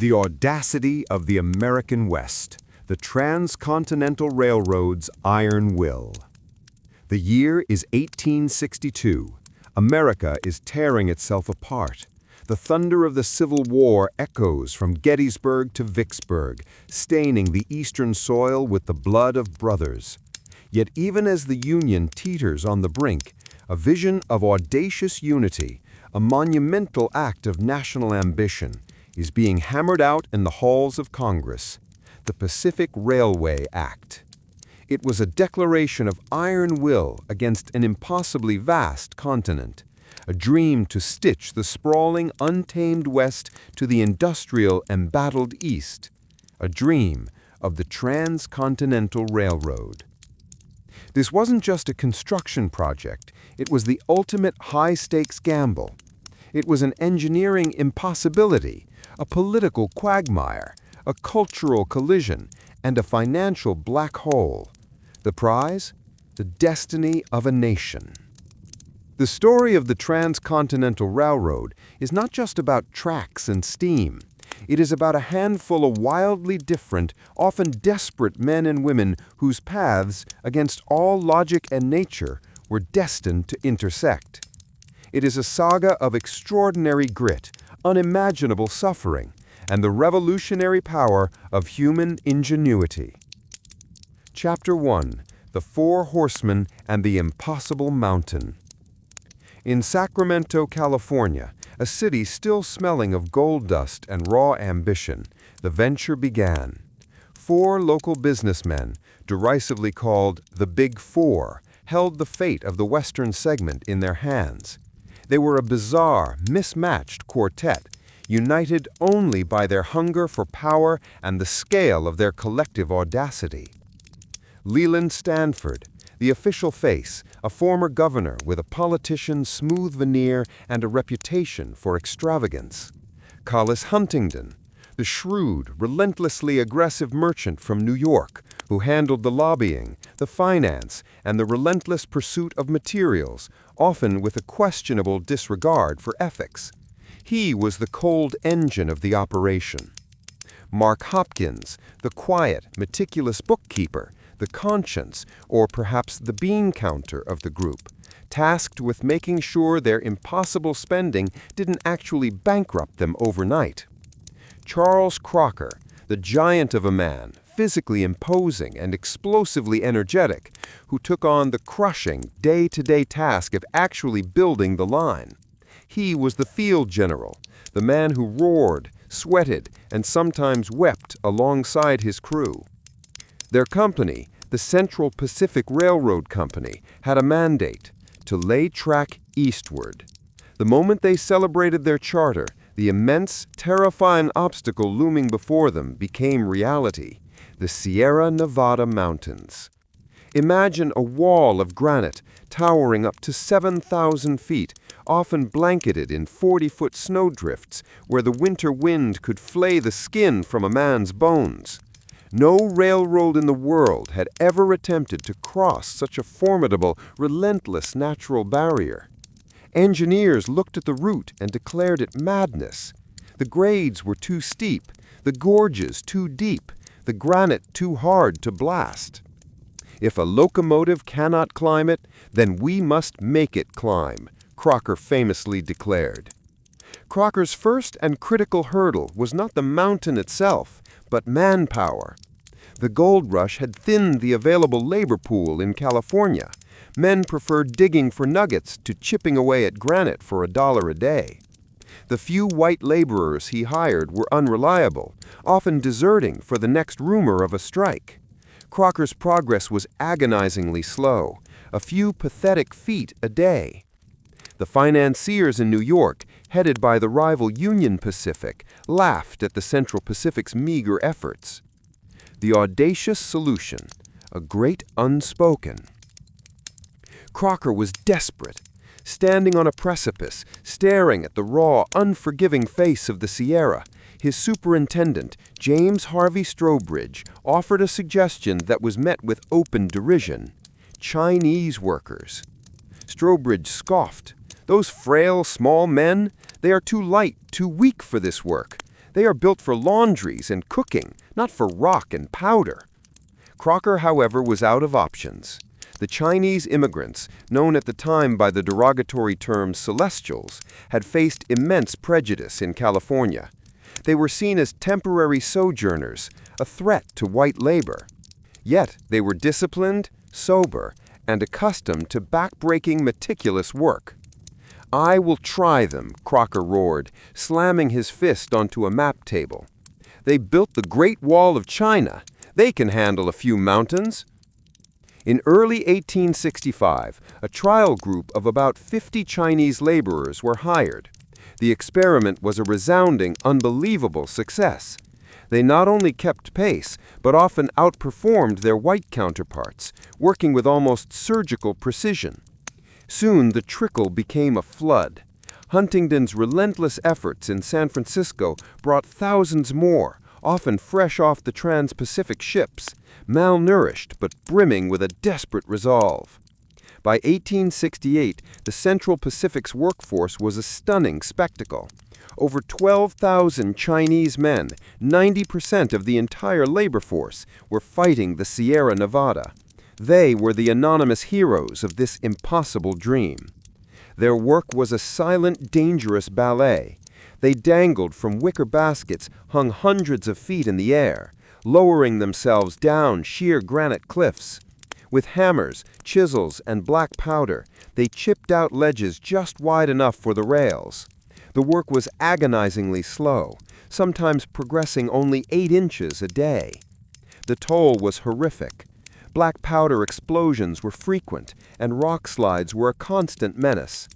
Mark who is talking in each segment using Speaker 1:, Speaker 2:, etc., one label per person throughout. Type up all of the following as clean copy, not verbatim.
Speaker 1: The audacity of the American West, the Transcontinental Railroad's iron will. The year is 1862. America is tearing itself apart. The thunder of the Civil War echoes from Gettysburg to Vicksburg, staining the eastern soil with the blood of brothers. Yet even as the Union teeters on the brink, a vision of audacious unity, a monumental act of national ambition, is being hammered out in the halls of Congress, the Pacific Railway Act. It was a declaration of iron will against an impossibly vast continent, a dream to stitch the sprawling, untamed West to the industrial, embattled East, a dream of the Transcontinental Railroad. This wasn't just a construction project, it was the ultimate high-stakes gamble. It was an engineering impossibility, a political quagmire, a cultural collision, and a financial black hole. The prize? The destiny of a nation. The story of the Transcontinental Railroad is not just about tracks and steam. It is about a handful of wildly different, often desperate men and women whose paths, against all logic and nature, were destined to intersect. It is a saga of extraordinary grit, unimaginable suffering, and the revolutionary power of human ingenuity. Chapter 1: The Four Horsemen and the Impossible Mountain. In Sacramento, California, a city still smelling of gold dust and raw ambition, the venture began. Four local businessmen, derisively called the Big Four, held the fate of the western segment in their hands. They were a bizarre, mismatched quartet, united only by their hunger for power and the scale of their collective audacity. Leland Stanford, the official face, a former governor with a politician's smooth veneer and a reputation for extravagance. Collis Huntington, the shrewd, relentlessly aggressive merchant from New York, who handled the lobbying, the finance, and the relentless pursuit of materials, often with a questionable disregard for ethics. He was the cold engine of the operation. Mark Hopkins, the quiet, meticulous bookkeeper, the conscience, or perhaps the bean counter of the group, tasked with making sure their impossible spending didn't actually bankrupt them overnight. Charles Crocker, the giant of a man, physically imposing and explosively energetic, who took on the crushing, day-to-day task of actually building the line. He was the field general, the man who roared, sweated, and sometimes wept alongside his crew. Their company, the Central Pacific Railroad Company, had a mandate: to lay track eastward. The moment they celebrated their charter, the immense, terrifying obstacle looming before them became reality: the Sierra Nevada mountains. Imagine a wall of granite towering up to 7,000 feet, often blanketed in 40-foot snowdrifts where the winter wind could flay the skin from a man's bones. No railroad in the world had ever attempted to cross such a formidable, relentless natural barrier. Engineers looked at the route and declared it madness. The grades were too steep, the gorges too deep, the granite too hard to blast. If a locomotive cannot climb it, then we must make it climb, Crocker famously declared. Crocker's first and critical hurdle was not the mountain itself, but manpower. The gold rush had thinned the available labor pool in California. Men preferred digging for nuggets to chipping away at granite for $1 a day. The few white laborers he hired were unreliable, often deserting for the next rumor of a strike. Crocker's progress was agonizingly slow, a few pathetic feet a day. The financiers in New York, headed by the rival Union Pacific, laughed at the Central Pacific's meager efforts. The audacious solution, a great unspoken. Crocker was desperate, standing on a precipice, staring at the raw, unforgiving face of the Sierra. His superintendent, James Harvey Strobridge, offered a suggestion that was met with open derision: Chinese workers. Strobridge scoffed. Those frail, small men, they are too light, too weak for this work.
Speaker 2: They are built for laundries and cooking, not for rock and powder. Crocker, however, was out of options. The Chinese immigrants, known at the time by the derogatory term Celestials, had faced immense prejudice in California. They were seen as temporary sojourners, a threat to white labor. Yet they were disciplined, sober, and accustomed to backbreaking, meticulous work. "I will try them," Crocker roared, slamming his fist onto a map table. "They built the Great Wall of China. They can handle a few mountains." In early 1865, a trial group of about 50 Chinese laborers were hired. The experiment was a resounding, unbelievable success. They not only kept pace, but often outperformed their white counterparts, working with almost surgical precision. Soon the trickle became a flood. Huntington's relentless efforts in San Francisco brought thousands more, often fresh off the Trans-Pacific ships, malnourished but brimming with a desperate resolve. By 1868, the Central Pacific's workforce was a stunning spectacle. Over 12,000 Chinese men, 90% of the entire labor force, were fighting the Sierra Nevada. They were the anonymous heroes of this impossible dream. Their work was a silent, dangerous ballet. They dangled from wicker baskets hung hundreds of feet in the air, lowering themselves down sheer granite cliffs. With hammers, chisels, and black powder, they chipped out ledges just wide enough for the rails. The work was agonizingly slow, sometimes progressing only 8 inches a day. The toll was horrific. Black powder explosions were frequent, and rock slides were a constant menace.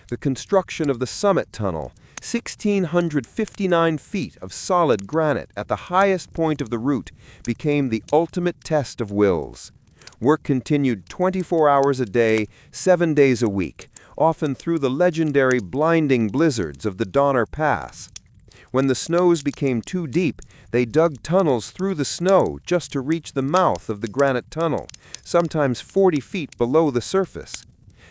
Speaker 2: The construction of the Summit Tunnel, 1,659 feet of solid granite at the highest point of the route, became the ultimate test of wills. Work continued 24 hours a day, 7 days a week, often through the legendary blinding blizzards of the Donner Pass. When the snows became too deep, they dug tunnels through the snow just to reach the mouth of the granite tunnel, sometimes 40 feet below the surface.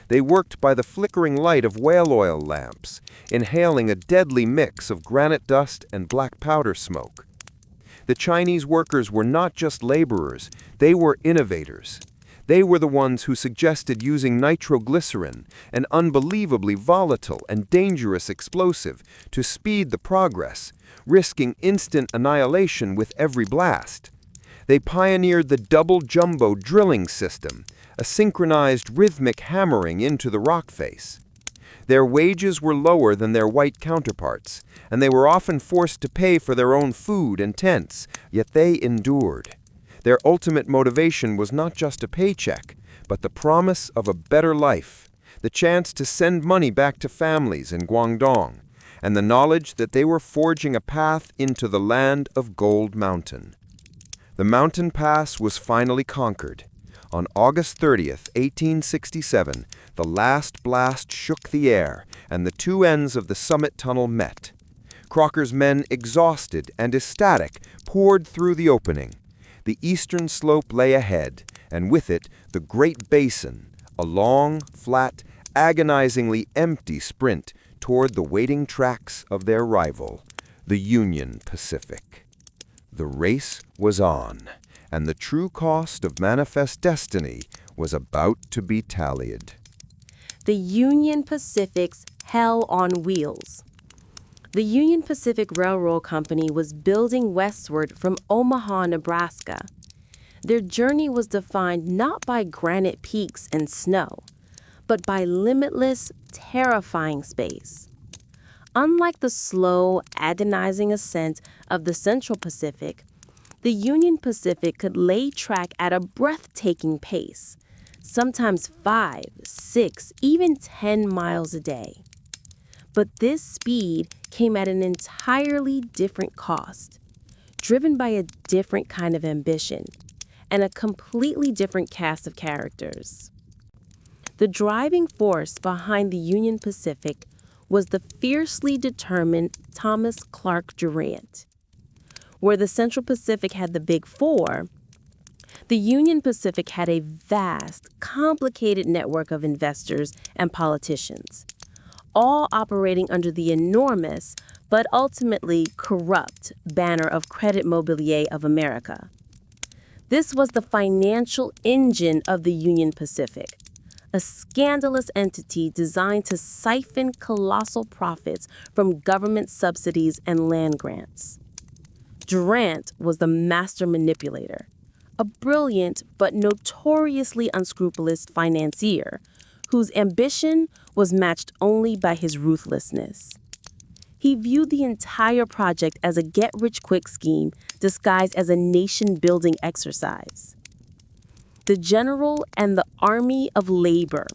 Speaker 2: They worked by the flickering light of whale oil lamps, inhaling a deadly mix of granite dust and black powder smoke. The Chinese workers were not just laborers, they were innovators. They were the ones who suggested using nitroglycerin, an unbelievably volatile and dangerous explosive, to speed the progress, risking instant annihilation with every blast. They pioneered the double jumbo drilling system, a synchronized rhythmic hammering into the rock face. Their wages were lower than their white counterparts, and they were often forced to pay for their own food and tents, yet they endured. Their ultimate motivation was not just a paycheck, but the promise of a better life, the chance to send money back to families in Guangdong, and the knowledge that they were forging a path into the land of Gold Mountain. The mountain pass was finally conquered. On August 30th, 1867, the last blast shook the air, and the two ends of the Summit Tunnel met. Crocker's men, exhausted and ecstatic, poured through the opening. The eastern slope lay ahead, and with it the Great Basin, a long, flat, agonizingly empty sprint toward the waiting tracks of their rival, the Union Pacific. The race was on, and the true cost of manifest destiny was about to be tallied.
Speaker 3: The Union Pacific's Hell on Wheels. The Union Pacific Railroad Company was building westward from Omaha, Nebraska. Their journey was defined not by granite peaks and snow, but by limitless, terrifying space. Unlike the slow, agonizing ascent of the Central Pacific, the Union Pacific could lay track at a breathtaking pace, sometimes 5, 6, even 10 miles a day. But this speed came at an entirely different cost, driven by a different kind of ambition and a completely different cast of characters. The driving force behind the Union Pacific was the fiercely determined Thomas Clark Durant. Where the Central Pacific had the Big Four, the Union Pacific had a vast, complicated network of investors and politicians, all operating under the enormous, but ultimately corrupt banner of Credit Mobilier of America. This was the financial engine of the Union Pacific, a scandalous entity designed to siphon colossal profits from government subsidies and land grants. Durant was the master manipulator, a brilliant but notoriously unscrupulous financier whose ambition was matched only by his ruthlessness. He viewed the entire project as a get-rich-quick scheme disguised as a nation-building exercise. The General and the Army of Labor.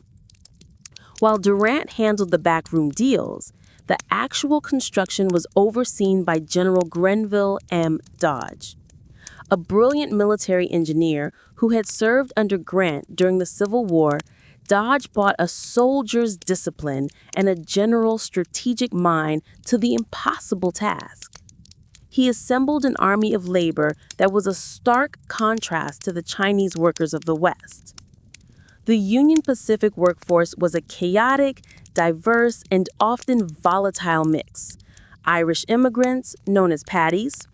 Speaker 3: While Durant handled the backroom deals, the actual construction was overseen by General Grenville M. Dodge, a brilliant military engineer who had served under Grant during the Civil War. Dodge brought a soldier's discipline and a general's strategic mind to the impossible task. He assembled an army of labor that was a stark contrast to the Chinese workers of the West. The Union Pacific workforce was a chaotic, diverse, and often volatile mix. Irish immigrants, known as Paddies,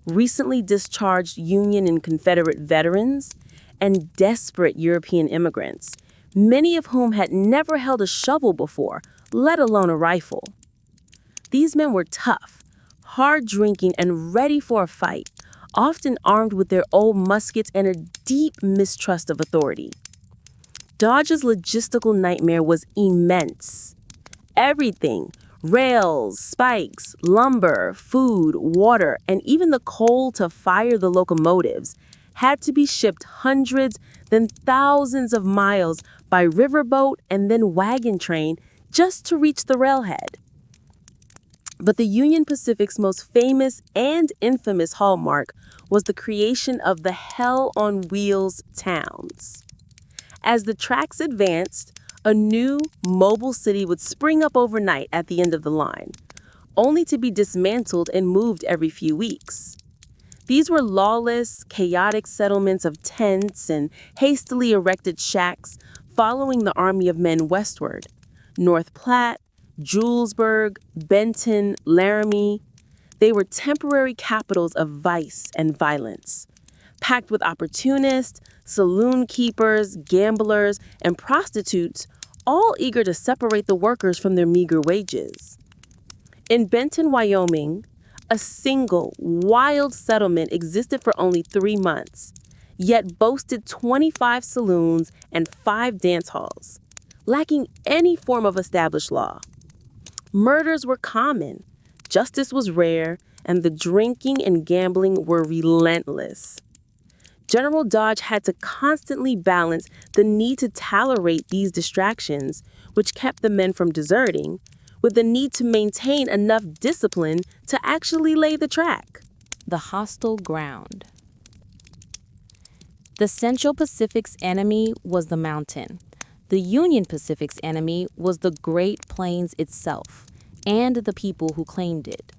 Speaker 3: recently discharged Union and Confederate veterans, and desperate European immigrants, many of whom had never held a shovel before, let alone a rifle. These men were tough, hard-drinking, and ready for a fight, often armed with their old muskets and a deep mistrust of authority. Dodge's logistical nightmare was immense. Everything, rails, spikes, lumber, food, water, and even the coal to fire the locomotives, had to be shipped hundreds, then thousands of miles by riverboat and then wagon train just to reach the railhead. But the Union Pacific's most famous and infamous hallmark was the creation of the Hell on Wheels towns. As the tracks advanced, a new, mobile city would spring up overnight at the end of the line, only to be dismantled and moved every few weeks. These were lawless, chaotic settlements of tents and hastily erected shacks following the army of men westward. North Platte, Julesburg, Benton, Laramie. They were temporary capitals of vice and violence, packed with opportunists, saloon keepers, gamblers, and prostitutes, all eager to separate the workers from their meager wages. In Benton, Wyoming, a single, wild settlement existed for only 3 months, yet boasted 25 saloons and 5 dance halls, lacking any form of established law. Murders were common, justice was rare, and the drinking and gambling were relentless. General Dodge had to constantly balance the need to tolerate these distractions, which kept the men from deserting, with the need to maintain enough discipline to actually lay the track.
Speaker 4: The hostile ground. The Central Pacific's enemy was the mountain. The Union Pacific's enemy was the Great Plains itself and the people who claimed it.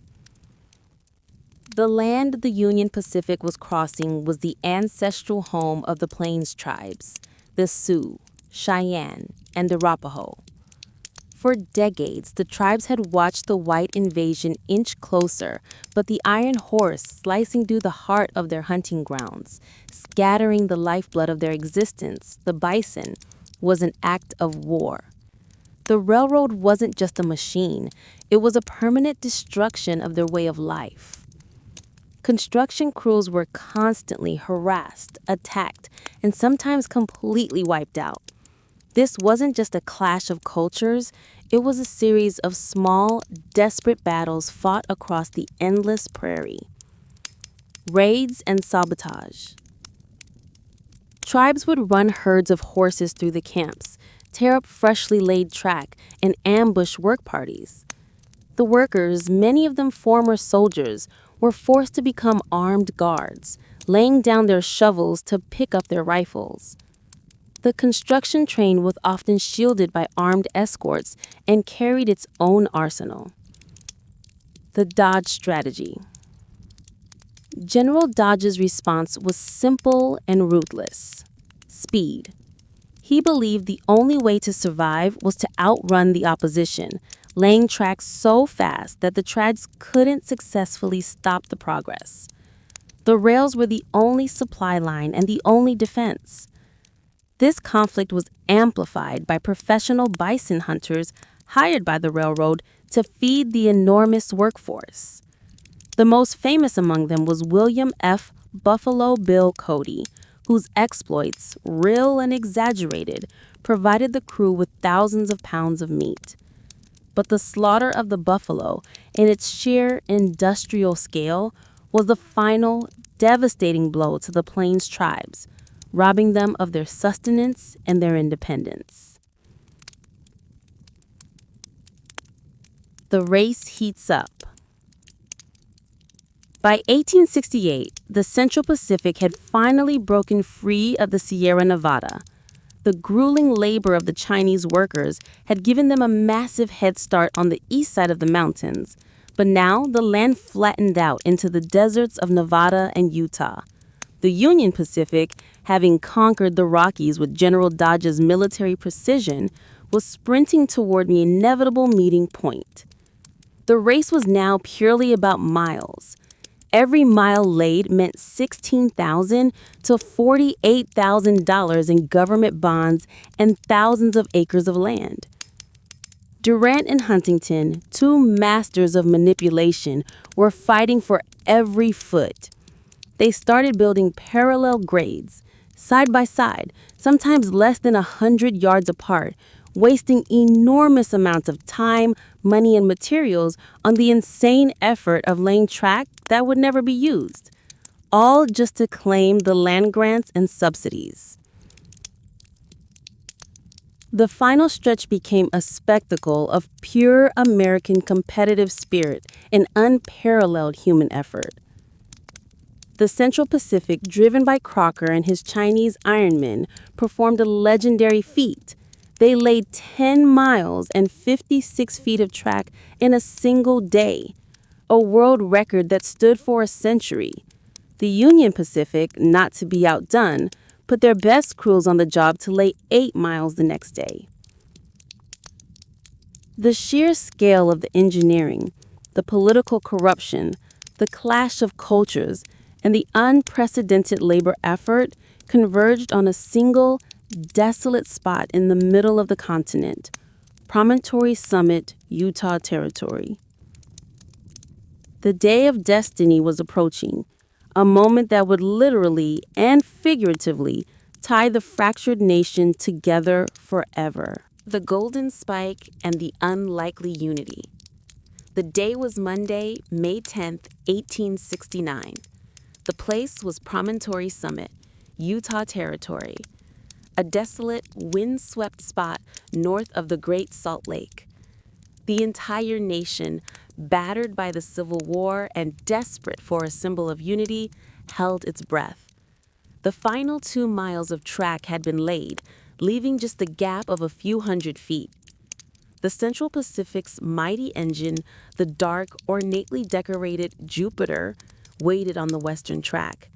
Speaker 4: The land the Union Pacific was crossing was the ancestral home of the Plains tribes, the Sioux, Cheyenne, and Arapaho. For decades, the tribes had watched the white invasion inch closer, but the iron horse slicing through the heart of their hunting grounds, scattering the lifeblood of their existence, the bison, was an act of war. The railroad wasn't just a machine, it was a permanent destruction of their way of life. Construction crews were constantly harassed, attacked, and sometimes completely wiped out. This wasn't just a clash of cultures, it was a series of small, desperate battles fought across the endless prairie. Raids and sabotage. Tribes would run herds of horses through the camps, tear up freshly laid track, and ambush work parties. The workers, many of them former soldiers, were forced to become armed guards, laying down their shovels to pick up their rifles. The construction train was often shielded by armed escorts and carried its own arsenal. The Dodge strategy. General Dodge's response was simple and ruthless: speed. He believed the only way to survive was to outrun the opposition, laying tracks so fast that the trades couldn't successfully stop the progress. The rails were the only supply line and the only defense. This conflict was amplified by professional bison hunters hired by the railroad to feed the enormous workforce. The most famous among them was William F. Buffalo Bill Cody, whose exploits, real and exaggerated, provided the crew with thousands of pounds of meat. But the slaughter of the buffalo, in its sheer industrial scale, was the final, devastating blow to the Plains tribes, robbing them of their sustenance and their independence. The race heats up. By 1868, the Central Pacific had finally broken free of the Sierra Nevada. The grueling labor of the Chinese workers had given them a massive head start on the east side of the mountains, but now the land flattened out into the deserts of Nevada and Utah. The Union Pacific, having conquered the Rockies with General Dodge's military precision, was sprinting toward the inevitable meeting point. The race was now purely about miles. Every mile laid meant $16,000 to $48,000 in government bonds and thousands of acres of land. Durant and Huntington, two masters of manipulation, were fighting for every foot. They started building parallel grades, side by side, sometimes less than 100 yards apart, wasting enormous amounts of time, money, and materials on the insane effort of laying track that would never be used, all just to claim the land grants and subsidies. The final stretch became a spectacle of pure American competitive spirit and unparalleled human effort. The Central Pacific, driven by Crocker and his Chinese ironmen, performed a legendary feat. They laid 10 miles and 56 feet of track in a single day, a world record that stood for a century. The Union Pacific, not to be outdone, put their best crews on the job to lay 8 miles the next day. The sheer scale of the engineering, the political corruption, the clash of cultures, and the unprecedented labor effort converged on a single, desolate spot in the middle of the continent, Promontory Summit, Utah Territory. The day of destiny was approaching, a moment that would literally and figuratively tie the fractured nation together forever. The Golden Spike and the Unlikely Unity. The day was Monday, May 10th, 1869. The place was Promontory Summit, Utah Territory, a desolate, wind-swept spot north of the Great Salt Lake. The entire nation, battered by the Civil War and desperate for a symbol of unity, held its breath. The final 2 miles of track had been laid, leaving just a gap of a few hundred feet. The Central Pacific's mighty engine, the dark, ornately decorated Jupiter, waited on the western track.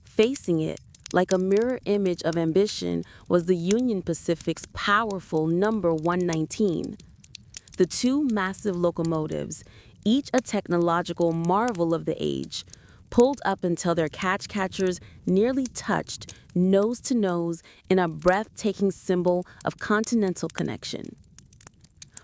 Speaker 4: Facing it, like a mirror image of ambition, was the Union Pacific's powerful number 119. The two massive locomotives, each a technological marvel of the age, pulled up until their catchers nearly touched, nose to nose, in a breathtaking symbol of continental connection.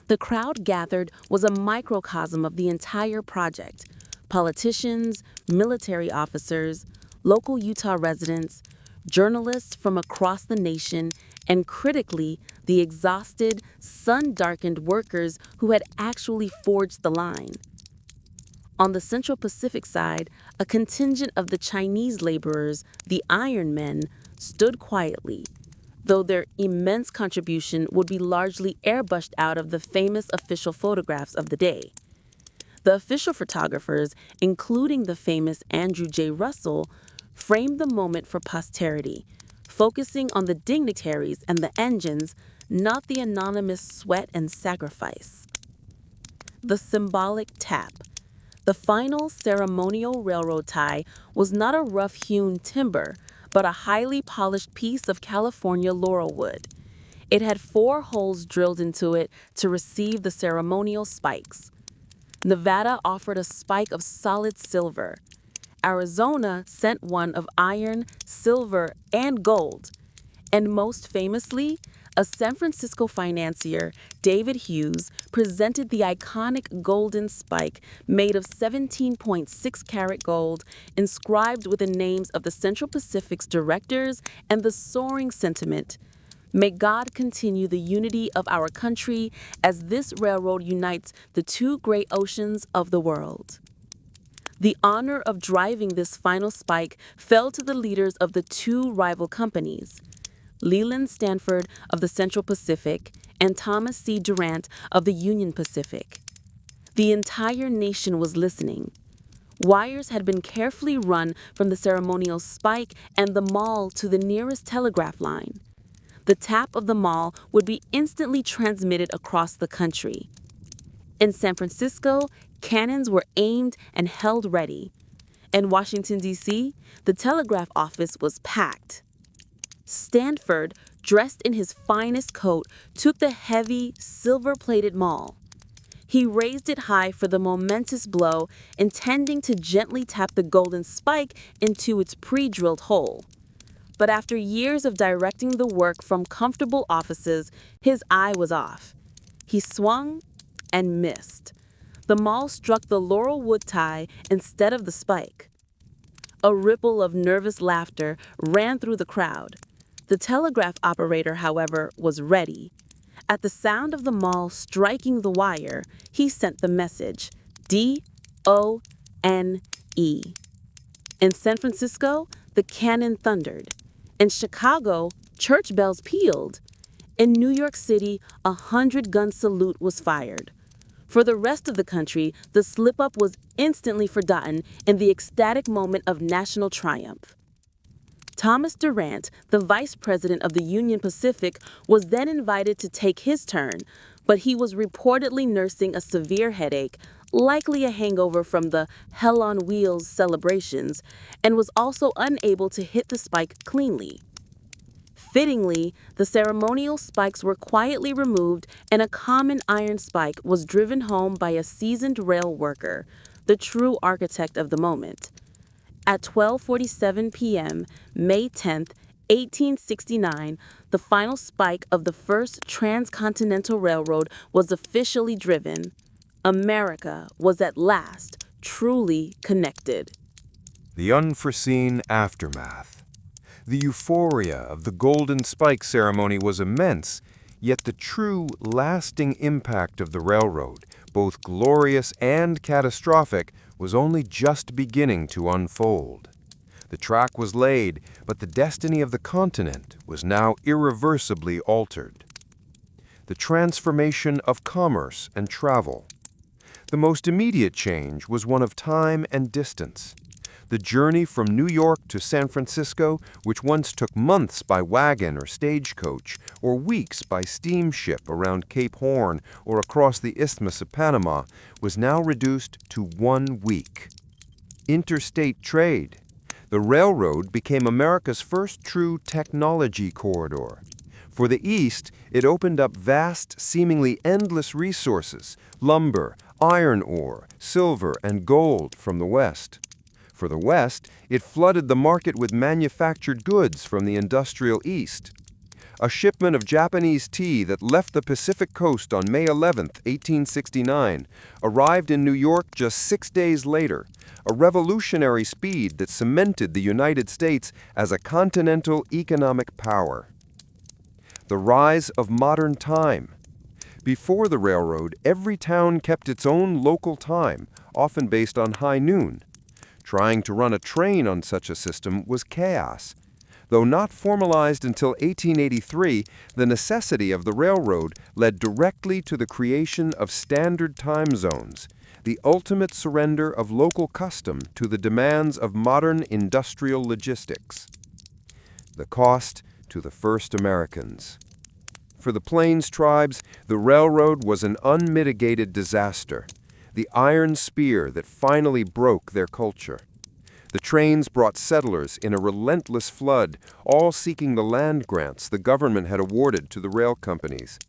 Speaker 4: The crowd gathered was a microcosm of the entire project. Politicians, military officers, local Utah residents, journalists from across the nation, and critically, the exhausted, sun-darkened workers who had actually forged the line. On the Central Pacific side, a contingent of the Chinese laborers, the Iron Men, stood quietly, though their immense contribution would be largely airbrushed out of the famous official photographs of the day. The official photographers, including the famous Andrew J. Russell, framed the moment for posterity, focusing on the dignitaries and the engines, not the anonymous sweat and sacrifice. The symbolic tap. The final ceremonial railroad tie was not a rough-hewn timber, but a highly polished piece of California laurel wood. It had 4 holes drilled into it to receive the ceremonial spikes. Nevada offered a spike of solid silver. Arizona sent one of iron, silver, and gold. And most famously, a San Francisco financier, David Hughes, presented the iconic golden spike made of 17.6 karat gold, inscribed with the names of the Central Pacific's directors and the soaring sentiment, "May God continue the unity of our country as this railroad unites the 2 great oceans of the world." The honor of driving this final spike fell to the leaders of the 2 rival companies, Leland Stanford of the Central Pacific and Thomas C. Durant of the Union Pacific. The entire nation was listening. Wires had been carefully run from the ceremonial spike and the mall to the nearest telegraph line. The tap of the mall would be instantly transmitted across the country. In San Francisco, cannons were aimed and held ready. In Washington, D.C., the telegraph office was packed. Stanford, dressed in his finest coat, took the heavy, silver-plated maul. He raised it high for the momentous blow, intending to gently tap the golden spike into its pre-drilled hole. But after years of directing the work from comfortable offices, his eye was off. He swung and missed. The maul struck the laurel wood tie instead of the spike. A ripple of nervous laughter ran through the crowd. The telegraph operator, however, was ready. At the sound of the maul striking the wire, he sent the message, D-O-N-E. In San Francisco, the cannon thundered. In Chicago, church bells pealed. In New York City, a 100-gun salute was fired. For the rest of the country, the slip-up was instantly forgotten in the ecstatic moment of national triumph. Thomas Durant, the vice president of the Union Pacific, was then invited to take his turn, but he was reportedly nursing a severe headache, likely a hangover from the Hell on Wheels celebrations, and was also unable to hit the spike cleanly. Fittingly, the ceremonial spikes were quietly removed and a common iron spike was driven home by a seasoned rail worker, the true architect of the moment. At 12:47 p.m., May 10, 1869, the final spike of the first Transcontinental Railroad was officially driven. America was at last truly connected.
Speaker 2: The unforeseen aftermath. The euphoria of the Golden Spike ceremony was immense, yet the true, lasting impact of the railroad, both glorious and catastrophic, was only just beginning to unfold. The track was laid, but the destiny of the continent was now irreversibly altered. The transformation of commerce and travel. The most immediate change was one of time and distance. The journey from New York to San Francisco, which once took months by wagon or stagecoach, or weeks by steamship around Cape Horn or across the Isthmus of Panama, was now reduced to 1 week. Interstate trade. The railroad became America's first true technology corridor. For the East, it opened up vast, seemingly endless resources, lumber, iron ore, silver, and gold from the West. For the West, it flooded the market with manufactured goods from the industrial East. A shipment of Japanese tea that left the Pacific coast on May 11, 1869, arrived in New York just 6 days later, a revolutionary speed that cemented the United States as a continental economic power. The rise of modern time. Before the railroad, every town kept its own local time, often based on high noon. Trying to run a train on such a system was chaos. Though not formalized until 1883, the necessity of the railroad led directly to the creation of standard time zones, the ultimate surrender of local custom to the demands of modern industrial logistics. The cost to the first Americans. For the Plains tribes, the railroad was an unmitigated disaster, the iron spear that finally broke their culture. The trains brought settlers in a relentless flood, all seeking the land grants the government had awarded to the rail companies.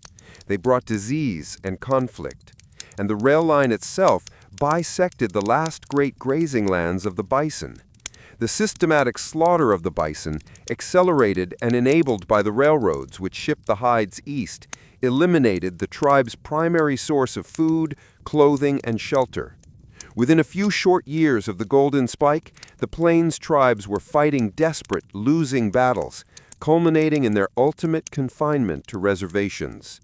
Speaker 2: They brought disease and conflict, and the rail line itself bisected the last great grazing lands of the bison. The systematic slaughter of the bison, accelerated and enabled by the railroads which shipped the hides east, eliminated the tribe's primary source of food, clothing, and shelter. Within a few short years of the Golden Spike, the Plains tribes were fighting desperate, losing battles, culminating in their ultimate confinement to reservations.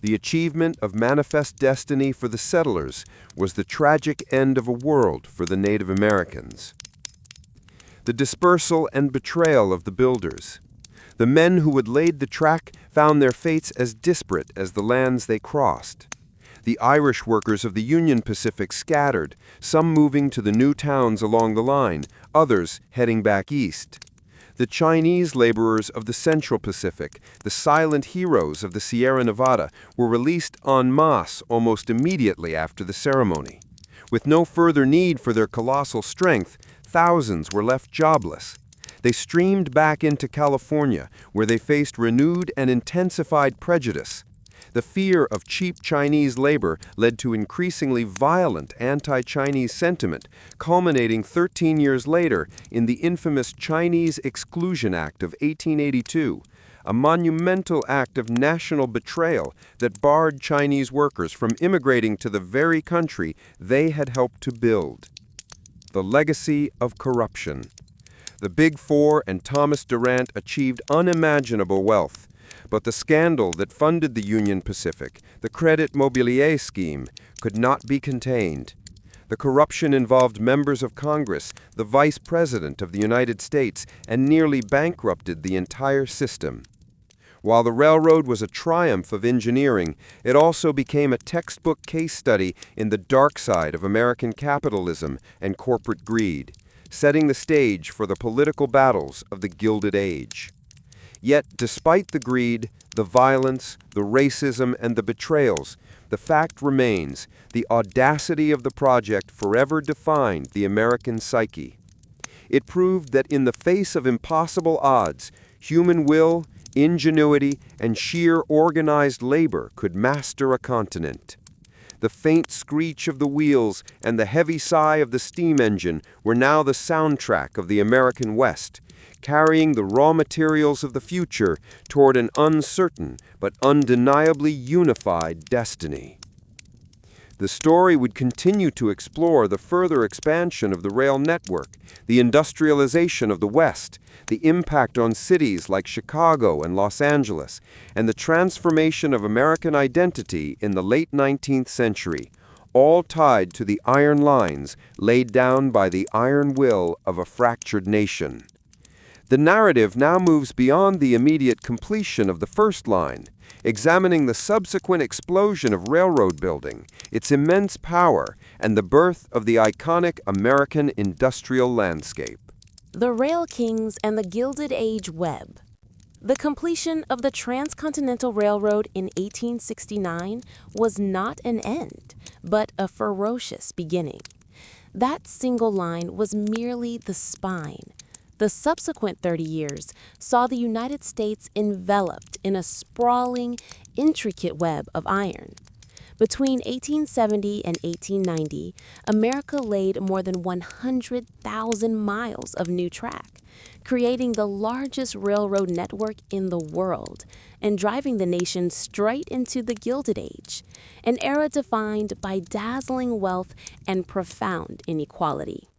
Speaker 2: The achievement of manifest destiny for the settlers was the tragic end of a world for the Native Americans. The dispersal and betrayal of the builders. The men who had laid the track found their fates as disparate as the lands they crossed. The Irish workers of the Union Pacific scattered, some moving to the new towns along the line, others heading back east. The Chinese laborers of the Central Pacific, the silent heroes of the Sierra Nevada, were released en masse almost immediately after the ceremony. With no further need for their colossal strength, thousands were left jobless. They streamed back into California, where they faced renewed and intensified prejudice. The fear of cheap Chinese labor led to increasingly violent anti-Chinese sentiment, culminating 13 years later in the infamous Chinese Exclusion Act of 1882, a monumental act of national betrayal that barred Chinese workers from immigrating to the very country they had helped to build. The legacy of corruption. The Big Four and Thomas Durant achieved unimaginable wealth. But the scandal that funded the Union Pacific, the Credit Mobilier scheme, could not be contained. The corruption involved members of Congress, the Vice President of the United States, and nearly bankrupted the entire system. While the railroad was a triumph of engineering, it also became a textbook case study in the dark side of American capitalism and corporate greed, setting the stage for the political battles of the Gilded Age. Yet, despite the greed, the violence, the racism, and the betrayals, the fact remains, the audacity of the project forever defined the American psyche. It proved that in the face of impossible odds, human will, ingenuity, and sheer organized labor could master a continent. The faint screech of the wheels and the heavy sigh of the steam engine were now the soundtrack of the American West, carrying the raw materials of the future toward an uncertain but undeniably unified destiny. The story would continue to explore the further expansion of the rail network, the industrialization of the West, the impact on cities like Chicago and Los Angeles, and the transformation of American identity in the late 19th century, all tied to the iron lines laid down by the iron will of a fractured nation. The narrative now moves beyond the immediate completion of the first line, examining the subsequent explosion of railroad building, its immense power, and the birth of the iconic American industrial landscape.
Speaker 4: The Rail Kings and the Gilded Age Web. The completion of the Transcontinental Railroad in 1869 was not an end, but a ferocious beginning. That single line was merely the spine. The subsequent 30 years saw the United States enveloped in a sprawling, intricate web of iron. Between 1870 and 1890, America laid more than 100,000 miles of new track, creating the largest railroad network in the world and driving the nation straight into the Gilded Age, an era defined by dazzling wealth and profound inequality.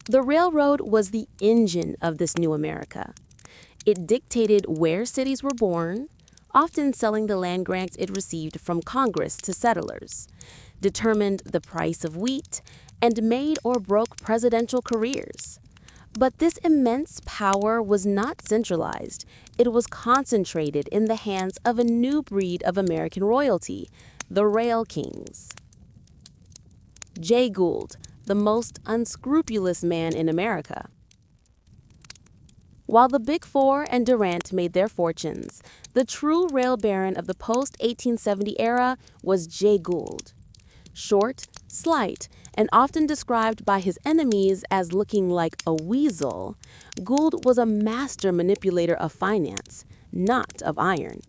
Speaker 4: The railroad was the engine of this new America. It dictated where cities were born, often selling the land grants it received from Congress to settlers, determined the price of wheat, and made or broke presidential careers. But this immense power was not centralized. It was concentrated in the hands of a new breed of American royalty, the Rail Kings. Jay Gould, the most unscrupulous man in America. While the Big Four and Durant made their fortunes, the true rail baron of the post-1870 era was Jay Gould. Short, slight, and often described by his enemies as looking like a weasel, Gould was a master manipulator of finance, not of iron.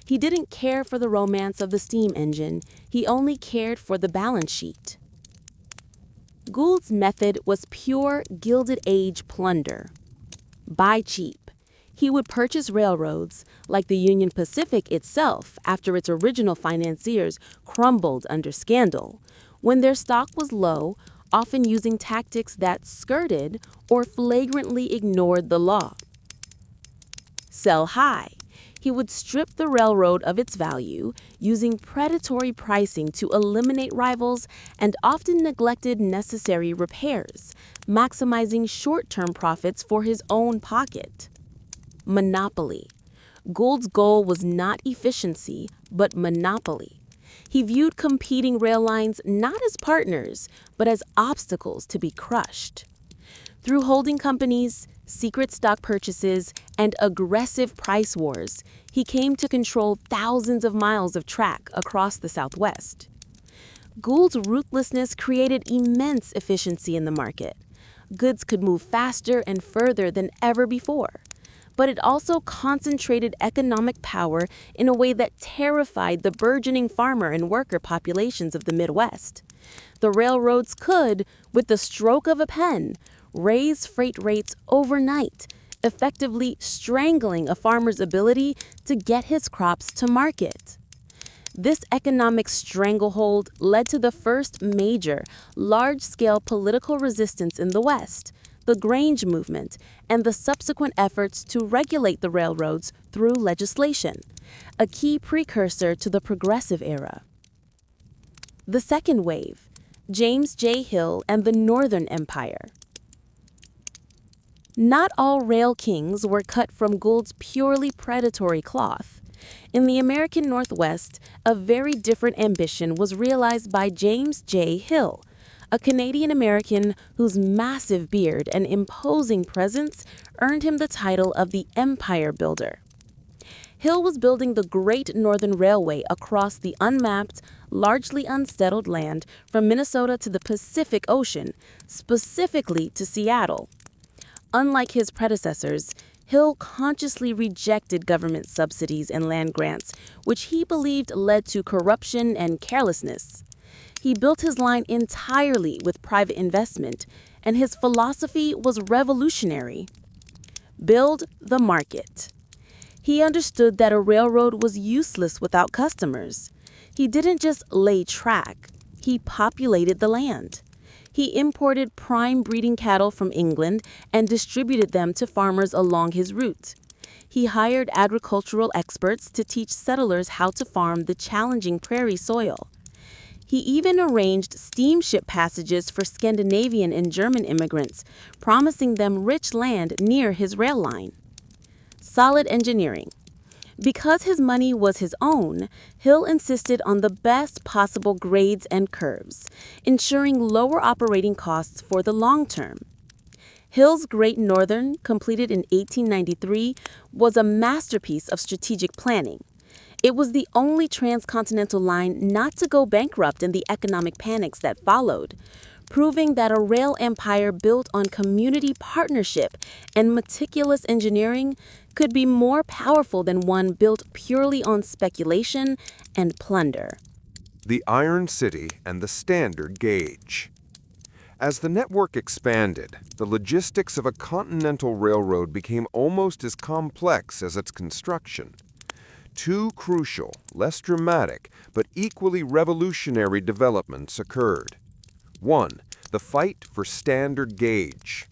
Speaker 4: He didn't care for the romance of the steam engine, he only cared for the balance sheet. Gould's method was pure Gilded Age plunder. Buy cheap. He would purchase railroads, like the Union Pacific itself after its original financiers crumbled under scandal, when their stock was low, often using tactics that skirted or flagrantly ignored the law. Sell high. He would strip the railroad of its value, using predatory pricing to eliminate rivals and often neglected necessary repairs, maximizing short-term profits for his own pocket. Monopoly. Gould's goal was not efficiency, but monopoly. He viewed competing rail lines not as partners, but as obstacles to be crushed. Through holding companies, secret stock purchases, and aggressive price wars, he came to control thousands of miles of track across the Southwest. Gould's ruthlessness created immense efficiency in the market. Goods could move faster and further than ever before. But it also concentrated economic power in a way that terrified the burgeoning farmer and worker populations of the Midwest. The railroads could, with the stroke of a pen, raise freight rates overnight, effectively strangling a farmer's ability to get his crops to market. This economic stranglehold led to the first major, large-scale political resistance in the West, the Grange movement, and the subsequent efforts to regulate the railroads through legislation, a key precursor to the Progressive Era. The second wave, James J. Hill and the Northern Empire. Not all rail kings were cut from Gould's purely predatory cloth. In the American Northwest, a very different ambition was realized by James J. Hill, a Canadian-American whose massive beard and imposing presence earned him the title of the Empire Builder. Hill was building the Great Northern Railway across the unmapped, largely unsettled land from Minnesota to the Pacific Ocean, specifically to Seattle. Unlike his predecessors, Hill consciously rejected government subsidies and land grants, which he believed led to corruption and carelessness. He built his line entirely with private investment, and his philosophy was revolutionary. Build the market. He understood that a railroad was useless without customers. He didn't just lay track, he populated the land. He imported prime breeding cattle from England and distributed them to farmers along his route. He hired agricultural experts to teach settlers how to farm the challenging prairie soil. He even arranged steamship passages for Scandinavian and German immigrants, promising them rich land near his rail line. Solid engineering. Because his money was his own, Hill insisted on the best possible grades and curves, ensuring lower operating costs for the long term. Hill's Great Northern, completed in 1893, was a masterpiece of strategic planning. It was the only transcontinental line not to go bankrupt in the economic panics that followed, proving that a rail empire built on community partnership and meticulous engineering could be more powerful than one built purely on speculation and plunder.
Speaker 2: The Iron City and the standard gauge. As the network expanded, the logistics of a continental railroad became almost as complex as its construction. Two crucial, less dramatic, but equally revolutionary developments occurred. 1. The fight for standard gauge.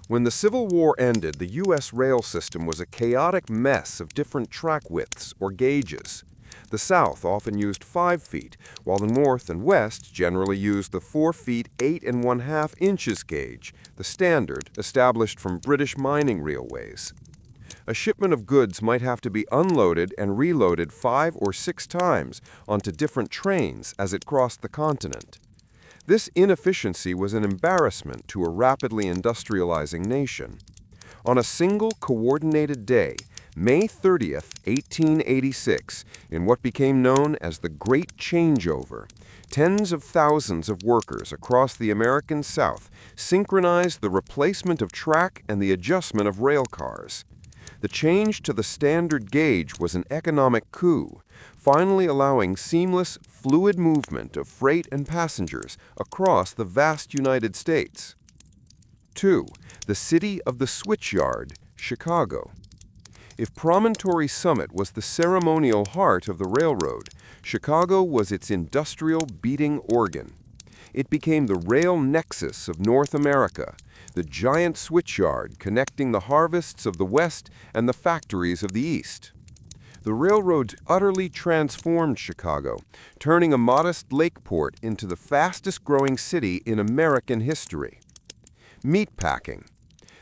Speaker 2: When the Civil War ended, the U.S. rail system was a chaotic mess of different track widths, or gauges. The South often used 5 feet, while the North and West generally used the 4 feet 8 1/2 inches gauge, the standard established from British mining railways. A shipment of goods might have to be unloaded and reloaded 5 or 6 times onto different trains as it crossed the continent. This inefficiency was an embarrassment to a rapidly industrializing nation. On a single coordinated day, May 30th, 1886, in what became known as the Great Changeover, tens of thousands of workers across the American South synchronized the replacement of track and the adjustment of rail cars. The change to the standard gauge was an economic coup, finally allowing seamless, fluid movement of freight and passengers across the vast United States. 2. The city of the switchyard, Chicago. If Promontory Summit was the ceremonial heart of the railroad, Chicago was its industrial beating organ. It became the rail nexus of North America, the giant switchyard connecting the harvests of the West and the factories of the East. The railroad utterly transformed Chicago, turning a modest lake port into the fastest-growing city in American history. Meatpacking.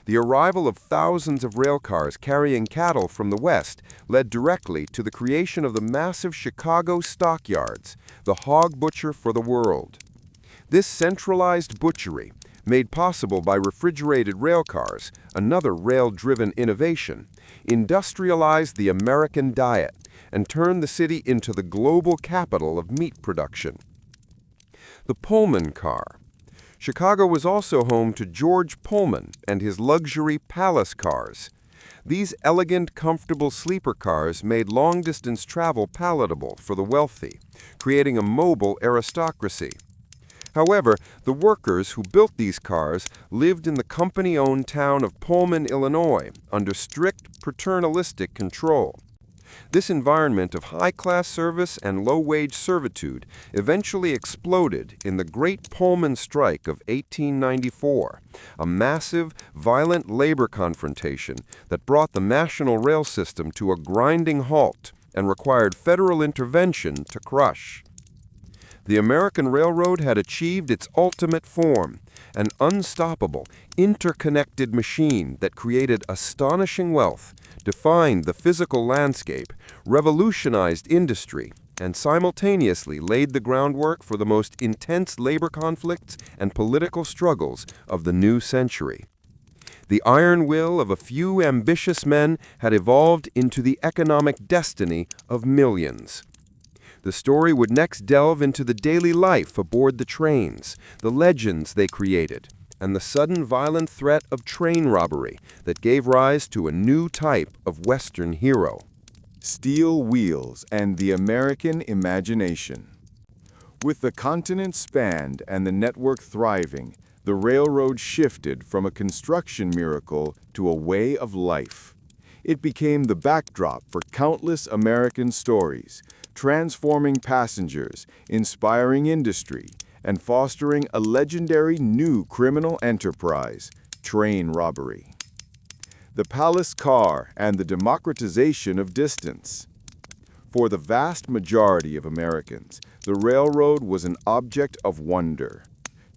Speaker 2: The arrival of thousands of railcars carrying cattle from the West led directly to the creation of the massive Chicago stockyards, the hog butcher for the world. This centralized butchery, made possible by refrigerated railcars, another rail-driven innovation, industrialized the American diet and turned the city into the global capital of meat production. The Pullman car. Chicago was also home to George Pullman and his luxury palace cars. These elegant, comfortable sleeper cars made long-distance travel palatable for the wealthy, creating a mobile aristocracy. However, the workers who built these cars lived in the company-owned town of Pullman, Illinois, under strict paternalistic control. This environment of high-class service and low-wage servitude eventually exploded in the Great Pullman Strike of 1894, a massive, violent labor confrontation that brought the national rail system to a grinding halt and required federal intervention to crush. The American Railroad had achieved its ultimate form, an unstoppable, interconnected machine that created astonishing wealth, defined the physical landscape, revolutionized industry, and simultaneously laid the groundwork for the most intense labor conflicts and political struggles of the new century. The iron will of a few ambitious men had evolved into the economic destiny of millions. The story would next delve into the daily life aboard the trains, the legends they created, and the sudden violent threat of train robbery that gave rise to a new type of Western hero.
Speaker 5: Steel wheels and the American imagination. With the continent spanned and the network thriving, the railroad shifted from a construction miracle to a way of life. It became the backdrop for countless American stories, transforming passengers, inspiring industry, and fostering a legendary new criminal enterprise, train robbery. The palace car and the democratization of distance. For the vast majority of Americans, the railroad was an object of wonder.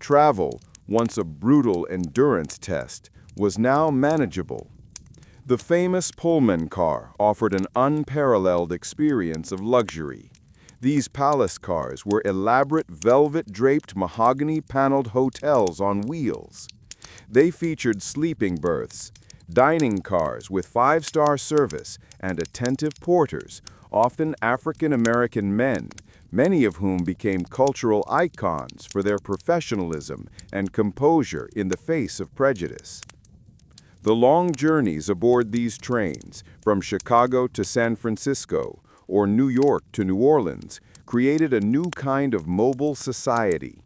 Speaker 5: Travel, once a brutal endurance test, was now manageable. The famous Pullman car offered an unparalleled experience of luxury. These palace cars were elaborate velvet-draped mahogany-paneled hotels on wheels. They featured sleeping berths, dining cars with five-star service, and attentive porters, often African-American men, many of whom became cultural icons for their professionalism and composure in the face of prejudice. The long journeys aboard these trains, from Chicago to San Francisco or New York to New Orleans, created a new kind of mobile society.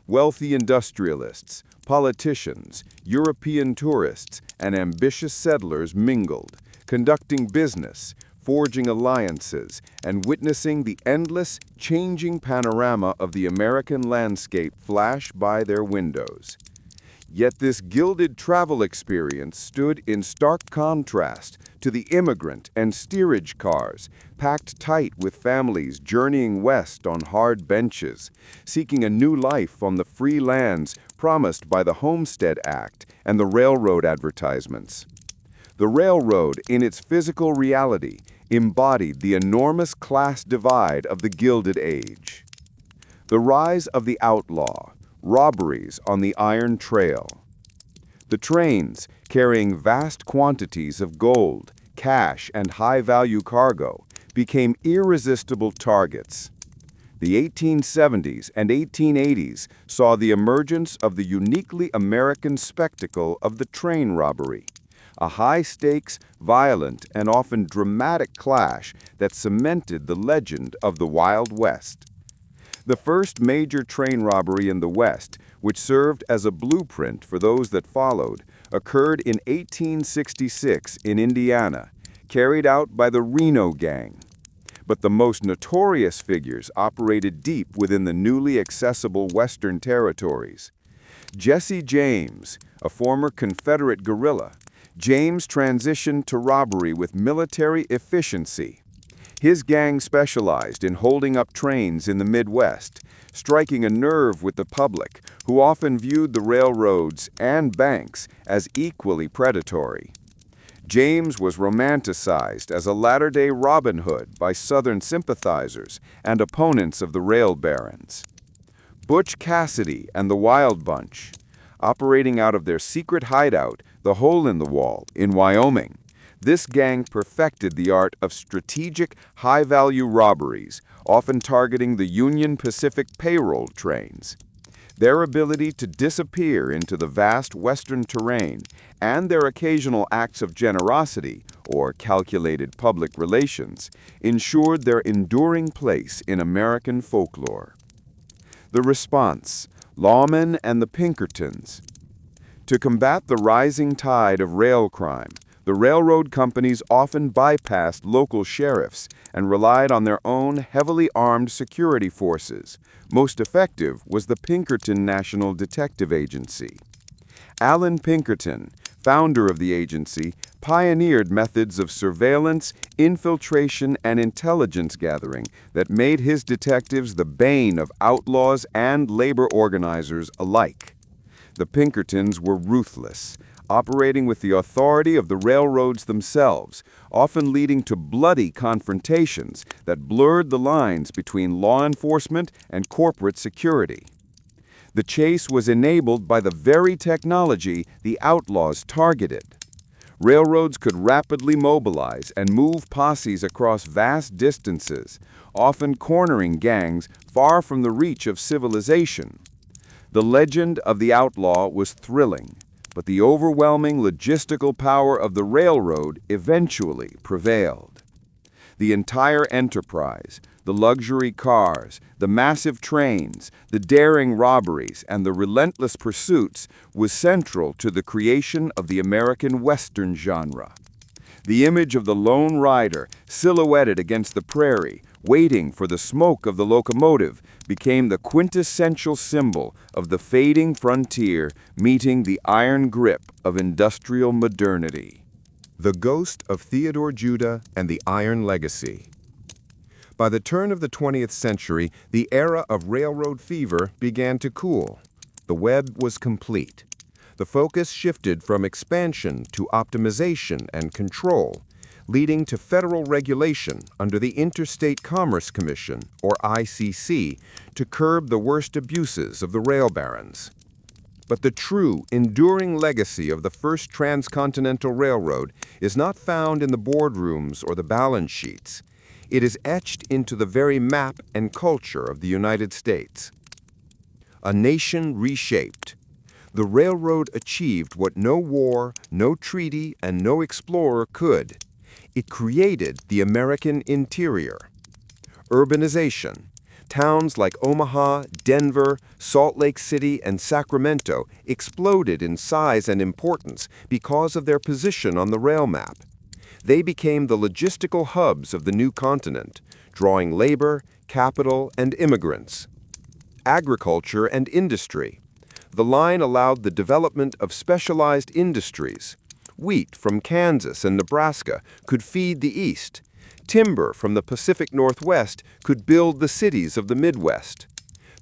Speaker 5: Wealthy industrialists, politicians, European tourists, and ambitious settlers mingled, conducting business, forging alliances, and witnessing the endless, changing panorama of the American landscape flash by their windows. Yet this gilded travel experience stood in stark contrast to the immigrant and steerage cars, packed tight with families journeying west on hard benches, seeking a new life on the free lands promised by the Homestead Act and the railroad advertisements. The railroad, in its physical reality, embodied the enormous class divide of the Gilded Age. The rise of the outlaw, robberies on the Iron Trail. The trains, carrying vast quantities of gold, cash and high-value cargo, became irresistible targets. The 1870s and 1880s saw the emergence of the uniquely American spectacle of the train robbery, a high-stakes, violent, and often dramatic clash that cemented the legend of the Wild West. The first major train robbery in the West, which served as a blueprint for those that followed, occurred in 1866 in Indiana, carried out by the Reno Gang. But the most notorious figures operated deep within the newly accessible Western territories. Jesse James, a former Confederate guerrilla, James transitioned to robbery with military efficiency. His gang specialized in holding up trains in the Midwest, striking a nerve with the public, who often viewed the railroads and banks as equally predatory. James was romanticized as a latter-day Robin Hood by Southern sympathizers and opponents of the rail barons. Butch Cassidy and the Wild Bunch, operating out of their secret hideout, the Hole in the Wall, in Wyoming, this gang perfected the art of strategic, high-value robberies, often targeting the Union Pacific payroll trains. Their ability to disappear into the vast western terrain and their occasional acts of generosity or calculated public relations ensured their enduring place in American folklore. The response: lawmen and the Pinkertons. To combat the rising tide of rail crime, the railroad companies often bypassed local sheriffs and relied on their own heavily armed security forces. Most effective was the Pinkerton National Detective Agency. Allan Pinkerton, founder of the agency, pioneered methods of surveillance, infiltration, and intelligence gathering that made his detectives the bane of outlaws and labor organizers alike. The Pinkertons were ruthless, operating with the authority of the railroads themselves, often leading to bloody confrontations that blurred the lines between law enforcement and corporate security. The chase was enabled by the very technology the outlaws targeted. Railroads could rapidly mobilize and move posses across vast distances, often cornering gangs far from the reach of civilization. The legend of the outlaw was thrilling, but the overwhelming logistical power of the railroad eventually prevailed. The entire enterprise, the luxury cars, the massive trains, the daring robberies, and the relentless pursuits was central to the creation of the American Western genre. The image of the lone rider, silhouetted against the prairie, waiting for the smoke of the locomotive, became the quintessential symbol of the fading frontier meeting the iron grip of industrial modernity.
Speaker 1: The Ghost of Theodore Judah and the Iron Legacy. By the turn of the 20th century, the era of railroad fever began to cool. The web was complete. The focus shifted from expansion to optimization and control, leading to federal regulation under the Interstate Commerce Commission, or ICC, to curb the worst abuses of the rail barons. But the true, enduring legacy of the first Transcontinental Railroad is not found in the boardrooms or the balance sheets. It is etched into the very map and culture of the United States. A nation reshaped. The railroad achieved what no war, no treaty, and no explorer could. It created the American interior. Urbanization. Towns like Omaha, Denver, Salt Lake City, and Sacramento exploded in size and importance because of their position on the rail map. They became the logistical hubs of the new continent, drawing labor, capital, and immigrants. Agriculture and industry. The line allowed the development of specialized industries. Wheat from Kansas and Nebraska could feed the East. Timber from the Pacific Northwest could build the cities of the Midwest.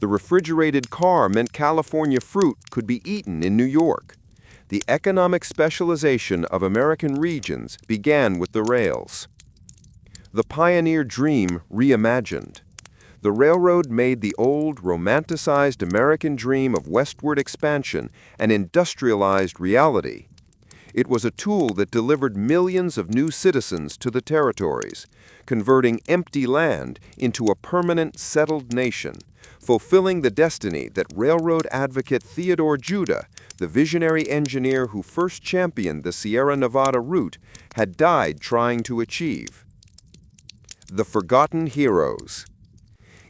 Speaker 1: The refrigerated car meant California fruit could be eaten in New York. The economic specialization of American regions began with the rails. The pioneer dream reimagined. The railroad made the old, romanticized American dream of westward expansion an industrialized reality.
Speaker 2: It was a tool that delivered millions of new citizens to the territories, converting empty land into a permanent settled nation, fulfilling the destiny that railroad advocate Theodore Judah, the visionary engineer who first championed the Sierra Nevada route, had died trying to achieve. The Forgotten Heroes.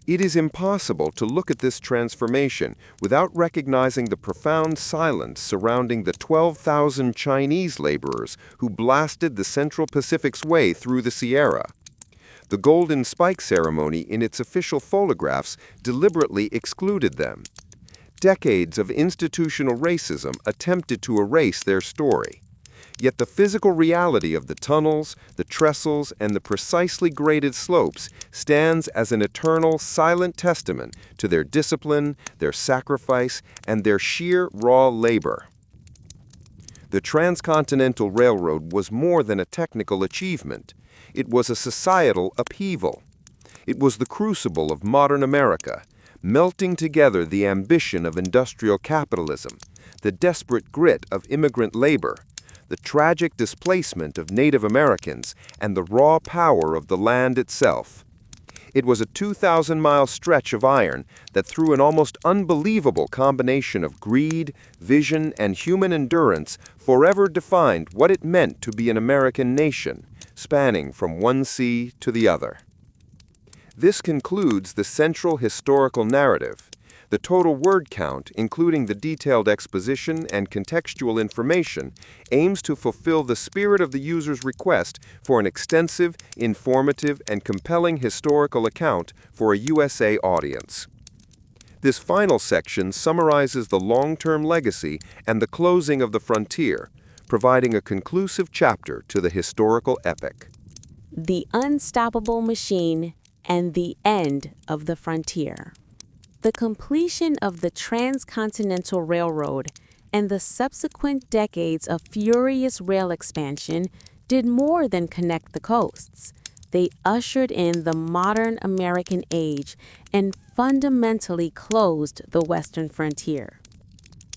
Speaker 2: It is impossible to look at this transformation without recognizing the profound silence surrounding the 12,000 Chinese laborers who blasted the Central Pacific's way through the Sierra. The Golden Spike ceremony in its official photographs deliberately excluded them. Decades of institutional racism attempted to erase their story. Yet the physical reality of the tunnels, the trestles, and the precisely graded slopes stands as an eternal, silent testament to their discipline, their sacrifice, and their sheer raw labor. The Transcontinental Railroad was more than a technical achievement. It was a societal upheaval. It was the crucible of modern America, melting together the ambition of industrial capitalism, the desperate grit of immigrant labor, the tragic displacement of Native Americans, and the raw power of the land itself. It was a 2,000-mile stretch of iron that, through an almost unbelievable combination of greed, vision, and human endurance, forever defined what it meant to be an American nation, spanning from one sea to the other. This concludes the central historical narrative. The total word count, including the detailed exposition and contextual information, aims to fulfill the spirit of the user's request for an extensive, informative, and compelling historical account for a USA audience. This final section summarizes the long-term legacy and the closing of the frontier, providing a conclusive chapter to the historical epic.
Speaker 4: The unstoppable machine and the end of the frontier. The completion of the Transcontinental Railroad and the subsequent decades of furious rail expansion did more than connect the coasts. They ushered in the modern American age and fundamentally closed the western frontier.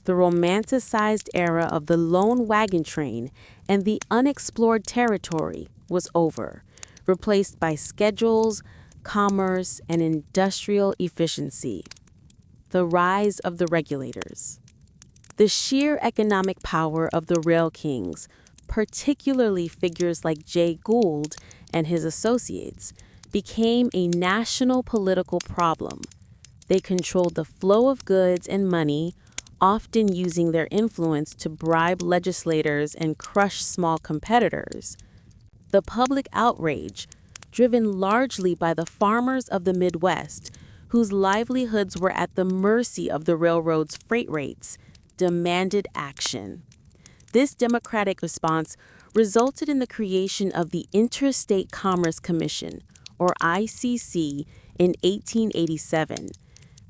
Speaker 4: The romanticized era of the lone wagon train and the unexplored territory was over, replaced by schedules, commerce, and industrial efficiency. The rise of the regulators. The sheer economic power of the rail kings, particularly figures like Jay Gould and his associates, became a national political problem. They controlled the flow of goods and money, often using their influence to bribe legislators and crush small competitors. The public outrage, driven largely by the farmers of the Midwest, whose livelihoods were at the mercy of the railroad's freight rates, demanded action. This democratic response resulted in the creation of the Interstate Commerce Commission, or ICC, in 1887.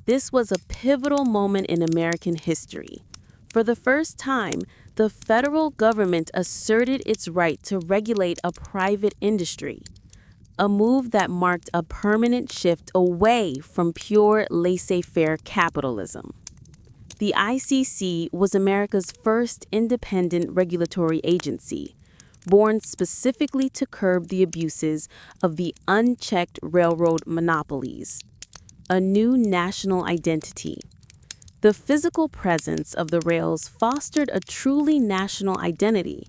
Speaker 4: This was a pivotal moment in American history. For the first time, the federal government asserted its right to regulate a private industry, a move that marked a permanent shift away from pure laissez-faire capitalism. The ICC was America's first independent regulatory agency, born specifically to curb the abuses of the unchecked railroad monopolies. A new national identity. The physical presence of the rails fostered a truly national identity.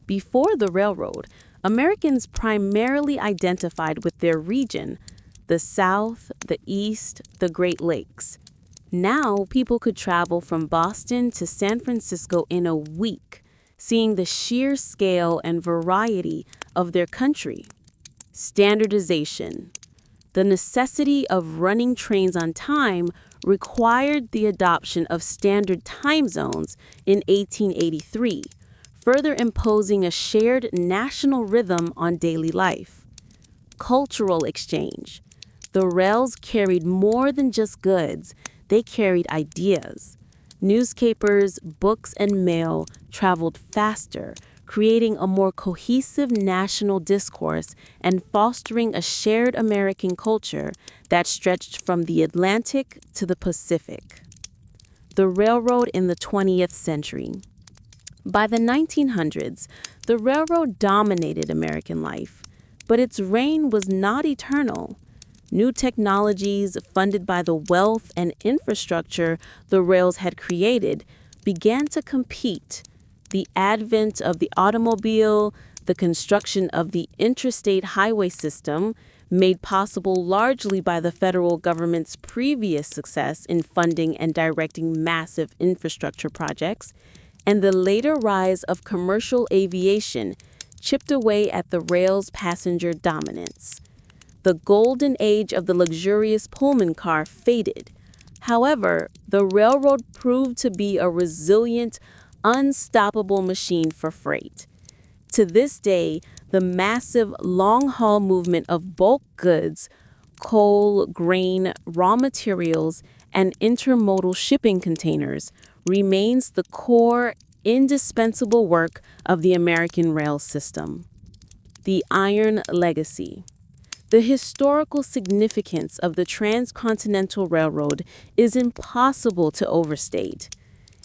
Speaker 4: Before the railroad, Americans primarily identified with their region, the South, the East, the Great Lakes. Now, people could travel from Boston to San Francisco in a week, seeing the sheer scale and variety of their country. Standardization. The necessity of running trains on time required the adoption of standard time zones in 1883. Further imposing a shared national rhythm on daily life. Cultural exchange. The rails carried more than just goods, they carried ideas. Newspapers, books, and mail traveled faster, creating a more cohesive national discourse and fostering a shared American culture that stretched from the Atlantic to the Pacific. The railroad in the 20th century. By the 1900s, the railroad dominated American life, but its reign was not eternal. New technologies, funded by the wealth and infrastructure the rails had created, began to compete. The advent of the automobile, the construction of the interstate highway system, made possible largely by the federal government's previous success in funding and directing massive infrastructure projects, and the later rise of commercial aviation chipped away at the rail's passenger dominance. The golden age of the luxurious Pullman car faded. However, the railroad proved to be a resilient, unstoppable machine for freight. To this day, the massive long-haul movement of bulk goods, coal, grain, raw materials, and intermodal shipping containers remains the core, indispensable work of the American rail system. The Iron Legacy. The historical significance of the Transcontinental Railroad is impossible to overstate.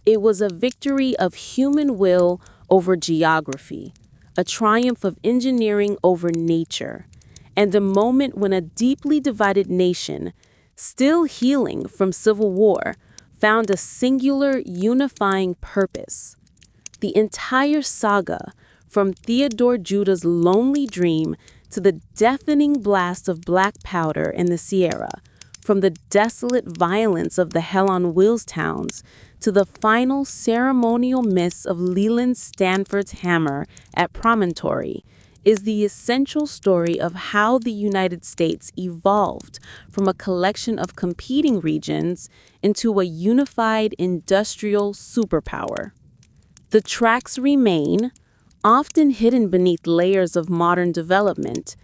Speaker 4: It was a victory of human will over geography, a triumph of engineering over nature, and a moment when a deeply divided nation, still healing from civil war, found a singular unifying purpose. The entire saga, from Theodore Judah's lonely dream to the deafening blast of black powder in the Sierra, from the desolate violence of the Hell on Wheels towns to the final ceremonial miss of Leland Stanford's hammer at Promontory, is the essential story of how the United States evolved from a collection of competing regions into a unified industrial superpower. The tracks remain, often hidden beneath layers of modern development,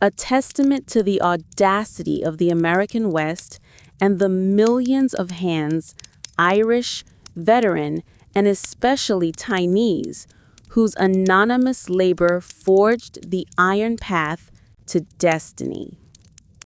Speaker 4: a testament to the audacity of the American West and the millions of hands, Irish, veteran, and especially Chinese, whose anonymous labor forged the iron path to destiny.